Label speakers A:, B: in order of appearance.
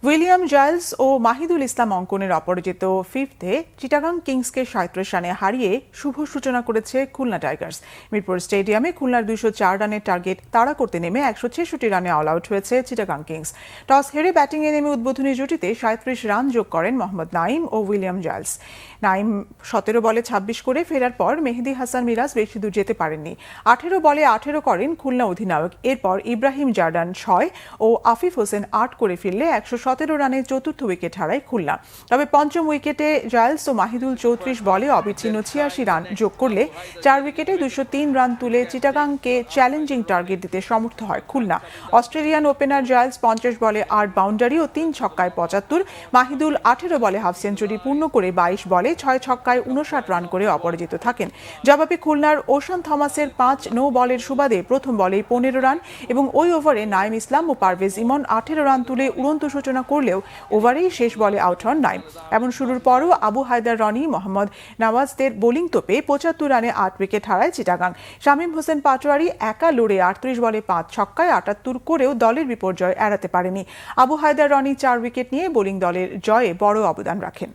A: William Giles ও মাহিদুল ইসলাম অঙ্কনের অপরাজিত ফিফথে চিটাগাং কিংসকে ৩৭ রানে হারিয়ে শুভ সূচনা করেছে খুলনা টাইগার্স। মিরপুর স্টেডিয়ামে খুলনার ২০৪ রানের টার্গেট তাড়া করতে নেমে ১৬৬ রানে অল আউট হয়েছে চিটাগাং কিংস। টস হেরে ব্যাটিংয়ে নেমে উদ্বোধনী জুটিতে ৩৭ রান যোগ করেন মোহাম্মদ নাইম ও উইলিয়াম জাইলস। নাইম ১৭ বলে ২৬ করে ফেরার পর মেহেদী হাসান মিরাজ বেশি দূর যেতে পারেননি। ১৮ বলে ১৮ করেন খুলনা অধিনায়ক। এরপর ইব্রাহিম জার্ডান ৬ ও আফিফ হোসেন ৮ করে ফিরলে ১১৭ রানে চতুর্থ উইকেট হারায় খুলনা। তবে পঞ্চম উইকেটে জাইলস ও মাহিদুল ৩৪ বলে অবিচ্ছিন্ন ৮৬ রান যোগ করলে ৪ উইকেটে ২০৩ রান তুলে চিটাগাংকে চ্যালেঞ্জিং টার্গেট দিতে সমর্থ হয় খুলনা। অস্ট্রেলিয়ান ওপেনার জাইলস ৫০ বলে ৮ বাউন্ডারি ও ৩ ছক্কায় ৭৫, মাহিদুল ১৮ বলে হাফ সেঞ্চুরি পূর্ণ করে ২২ বলে ৬ ছক্কায় ৫৯ রান করে অপরাজিত থাকেন। জবাবে খুলনার ওশান থমাসের ৫ নো বলের সুবাদে প্রথম বলেই ১৫ রান এবং ওই ওভারে নাইম ইসলাম ও পারভেজ ইমন ১৮ রান তুলে উড়ন্ত সূচনা করলেও ওভারেই শেষ বলে আউট হন নাইম। এমন শুরুর পরও আবু হায়দার রনি, মোহাম্মদ নওয়াজদের বোলিং তোপে ৭৫ রানে ৮ উইকেট হারায় চিটাগাং। শামীম হোসেন পাটোয়ারি একা লড়ে ৩৮ বলে ৫ ছক্কায় ৭৮ করেও দলের বিপর্যয় এড়াতে পারেনি। আবু হায়দার রনি ৪ উইকেট নিয়ে বোলিং দলের জয়ে বড় অবদান রাখেন।